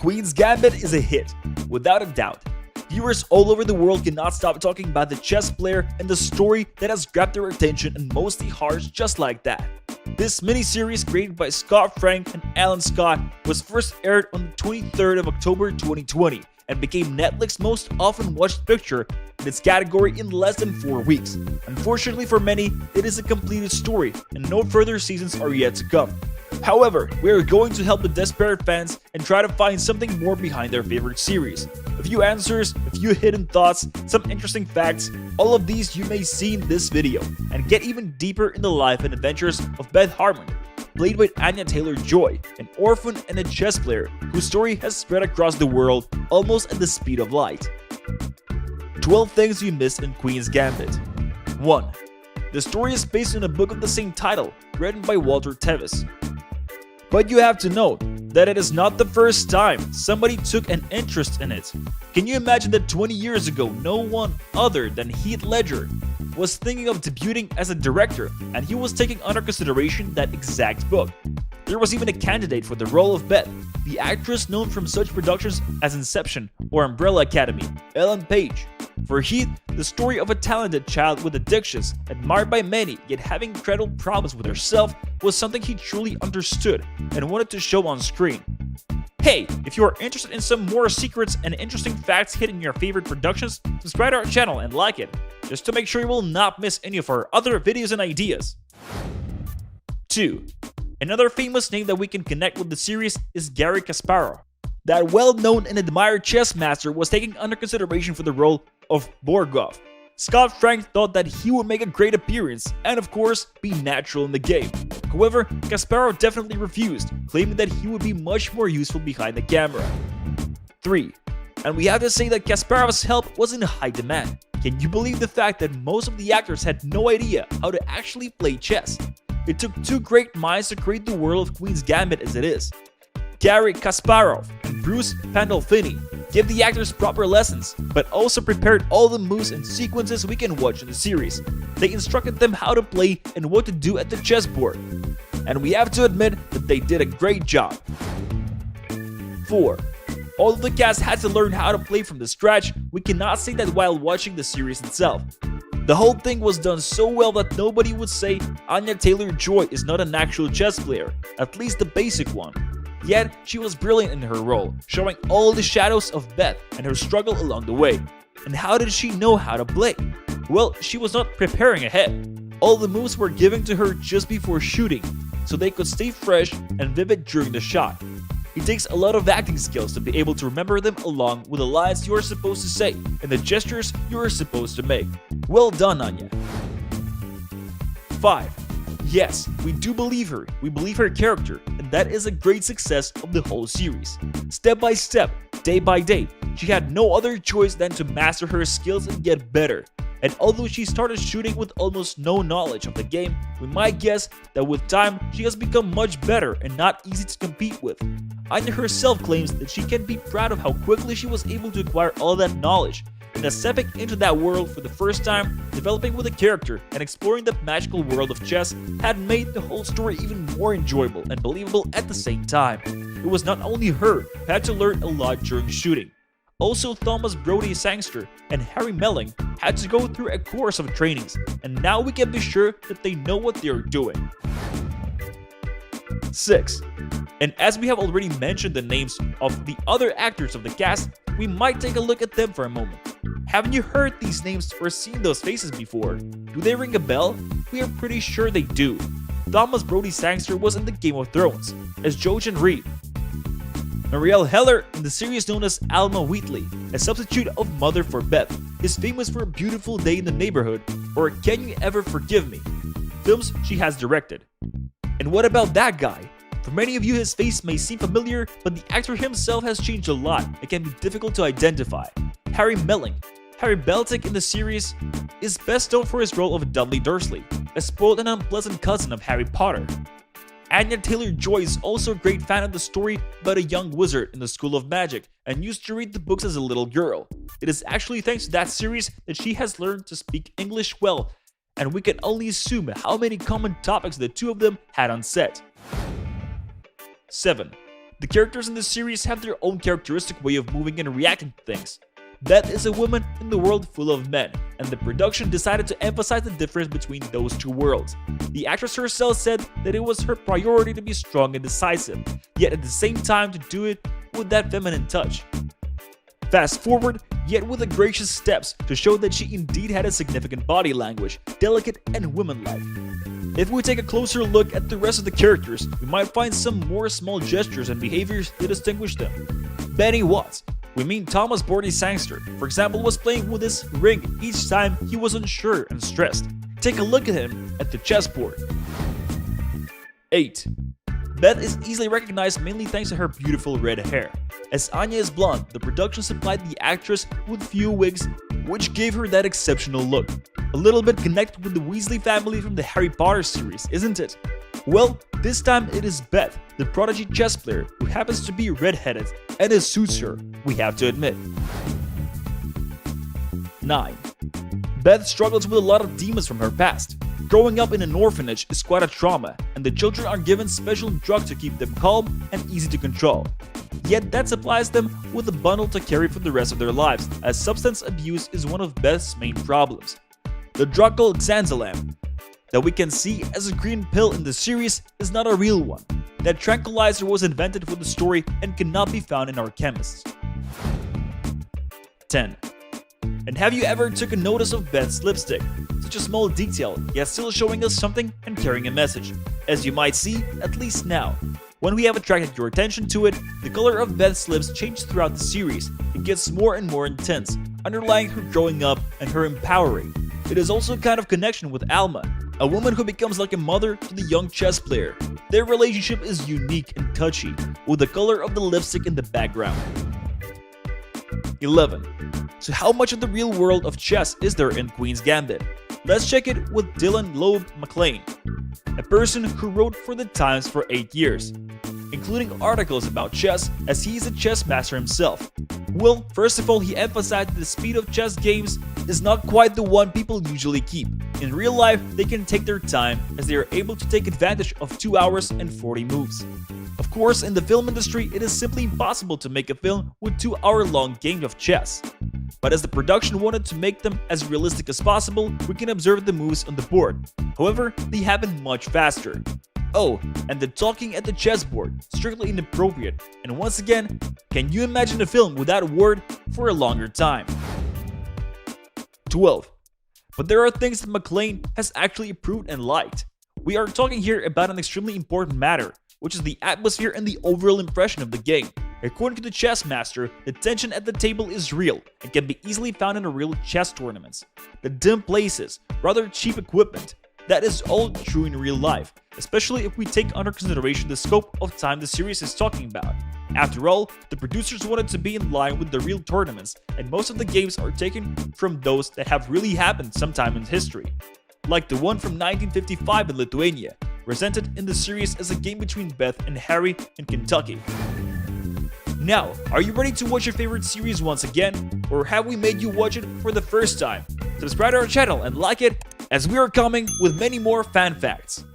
Queen's Gambit is a hit, without a doubt. Viewers all over the world cannot stop talking about the chess player and the story that has grabbed their attention and mostly hearts just like that. This miniseries, created by Scott Frank and Allan Scott, was first aired on the 23rd of October 2020 and became Netflix's most often watched picture in its category in less than 4 weeks. Unfortunately for many, it is a completed story and no further seasons are yet to come. However, we are going to help the desperate fans and try to find something more behind their favorite series. A few answers, a few hidden thoughts, some interesting facts, all of these you may see in this video, and get even deeper in the life and adventures of Beth Harmon, played by Anya Taylor-Joy, an orphan and a chess player whose story has spread across the world almost at the speed of light. 12 things you missed in Queen's Gambit. 1. The story is based on a book of the same title, written by Walter Tevis. But you have to note that it is not the first time somebody took an interest in it. Can you imagine that 20 years ago, no one other than Heath Ledger was thinking of debuting as a director, and he was taking under consideration that exact book. There was even a candidate for the role of Beth, the actress known from such productions as Inception or Umbrella Academy, Ellen Page. For Heath, the story of a talented child with addictions, admired by many yet having incredible problems with herself, was something he truly understood and wanted to show on screen. Hey, if you are interested in some more secrets and interesting facts hidden in your favorite productions, subscribe to our channel and like it, just to make sure you will not miss any of our other videos and ideas. 2. Another famous name that we can connect with the series is Garry Kasparov. That well-known and admired chess master was taken under consideration for the role of Borgov. Scott Frank thought that he would make a great appearance and of course be natural in the game. However, Kasparov definitely refused, claiming that he would be much more useful behind the camera. 3. And we have to say that Kasparov's help was in high demand. Can you believe the fact that most of the actors had no idea how to actually play chess? It took two great minds to create the world of Queen's Gambit as it is. Garry Kasparov and Bruce Pandolfini gave the actors proper lessons, but also prepared all the moves and sequences we can watch in the series. They instructed them how to play and what to do at the chessboard. And we have to admit that they did a great job. 4. Although the cast had to learn how to play from the scratch, we cannot say that while watching the series itself. The whole thing was done so well that nobody would say Anya Taylor-Joy is not an actual chess player, at least the basic one. Yet, she was brilliant in her role, showing all the shadows of Beth and her struggle along the way. And how did she know how to play? Well, she was not preparing ahead. All the moves were given to her just before shooting, so they could stay fresh and vivid during the shot. It takes a lot of acting skills to be able to remember them along with the lines you are supposed to say and the gestures you are supposed to make. Well done, Anya. 5. Yes, we do believe her. We believe her character, and that is a great success of the whole series. Step by step, day by day, she had no other choice than to master her skills and get better. And although she started shooting with almost no knowledge of the game, we might guess that with time she has become much better and not easy to compete with. Anya herself claims that she can be proud of how quickly she was able to acquire all that knowledge, and stepping into that world for the first time, developing with a character, and exploring the magical world of chess had made the whole story even more enjoyable and believable at the same time. It was not only her who had to learn a lot during shooting. Also, Thomas Brody Sangster and Harry Melling had to go through a course of trainings, and now we can be sure that they know what they are doing. 6. And as we have already mentioned the names of the other actors of the cast, we might take a look at them for a moment. Haven't you heard these names or seen those faces before? Do they ring a bell? We are pretty sure they do. Thomas Brody Sangster was in the Game of Thrones as Jojen Reed. Marielle Heller in the series known as Alma Wheatley, a substitute of mother for Beth, is famous for A Beautiful Day in the Neighborhood or Can You Ever Forgive Me, films she has directed. And what about that guy? For many of you, his face may seem familiar, but the actor himself has changed a lot and can be difficult to identify. Harry Melling. Harry Beltic in the series is best known for his role of Dudley Dursley, a spoiled and unpleasant cousin of Harry Potter. Anya Taylor-Joy is also a great fan of the story about a young wizard in the School of Magic and used to read the books as a little girl. It is actually thanks to that series that she has learned to speak English well, and we can only assume how many common topics the two of them had on set. 7. The characters in this series have their own characteristic way of moving and reacting to things. Beth is a woman in the world full of men, and the production decided to emphasize the difference between those two worlds. The actress herself said that it was her priority to be strong and decisive, yet at the same time to do it with that feminine touch. Fast forward, yet with the gracious steps to show that she indeed had a significant body language, delicate and womanlike. If we take a closer look at the rest of the characters, we might find some more small gestures and behaviors that distinguish them. Benny Watts. We mean Thomas Bordy Sangster, for example, was playing with his ring each time he was unsure and stressed. Take a look at him at the chessboard. 8. Beth is easily recognized mainly thanks to her beautiful red hair. As Anya is blonde, the production supplied the actress with few wigs, which gave her that exceptional look. A little bit connected with the Weasley family from the Harry Potter series, isn't it? Well, this time it is Beth, the prodigy chess player, who happens to be red-headed, and it suits her, we have to admit. 9. Beth struggles with a lot of demons from her past. Growing up in an orphanage is quite a trauma, and the children are given special drugs to keep them calm and easy to control. Yet that supplies them with a bundle to carry for the rest of their lives, as substance abuse is one of Beth's main problems. The drug called Xanzalam, that we can see as a green pill in the series, is not a real one. That tranquilizer was invented for the story and cannot be found in our chemists. 10. And have you ever taken notice of Beth's lipstick? Such a small detail, yet still showing us something and carrying a message. As you might see, at least now. When we have attracted your attention to it, the color of Beth's lips changes throughout the series. It gets more and more intense, underlying her growing up and her empowering. It is also a kind of connection with Alma, a woman who becomes like a mother to the young chess player. Their relationship is unique and touchy, with the color of the lipstick in the background. 11. So how much of the real world of chess is there in Queen's Gambit? Let's check it with Dylan Loeb McLean, a person who wrote for the Times for 8 years, including articles about chess as he is a chess master himself. Well, first of all, he emphasized that the speed of chess games is not quite the one people usually keep. In real life, they can take their time as they are able to take advantage of 2 hours and 40 moves. Of course, in the film industry, it is simply impossible to make a film with 2-hour-long games of chess. But as the production wanted to make them as realistic as possible, we can observe the moves on the board. However, they happen much faster. Oh, and the talking at the chessboard, strictly inappropriate. And once again, can you imagine a film without a word for a longer time? 12. But there are things that McLean has actually approved and liked. We are talking here about an extremely important matter, which is the atmosphere and the overall impression of the game. According to the chess master, the tension at the table is real and can be easily found in a real chess tournaments. The dim places, rather cheap equipment, that is all true in real life, especially if we take under consideration the scope of time the series is talking about. After all, the producers wanted to be in line with the real tournaments, and most of the games are taken from those that have really happened sometime in history. Like the one from 1955 in Lithuania, presented in the series as a game between Beth and Harry in Kentucky. Now, are you ready to watch your favorite series once again? Or have we made you watch it for the first time? Subscribe to our channel and like it, as we are coming with many more fan facts.